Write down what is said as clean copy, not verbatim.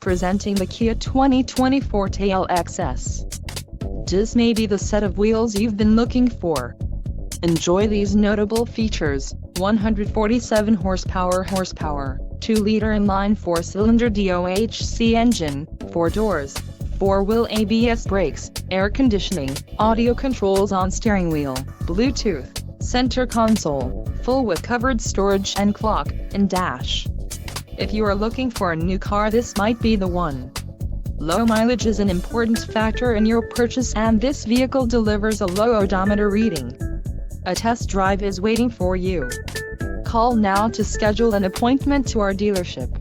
Presenting the Kia 2020 Forte LXS. This may be the set of wheels you've been looking for. Enjoy these notable features: 147 horsepower, 2-liter inline 4-cylinder DOHC engine, 4 doors, 4-wheel ABS brakes, air conditioning, audio controls on steering wheel, Bluetooth, center console, full with covered storage and clock, and dash. If you are looking for a new car, this might be the one. Low mileage is an important factor in your purchase, and this vehicle delivers a low odometer reading. A test drive is waiting for you. Call now to schedule an appointment to our dealership.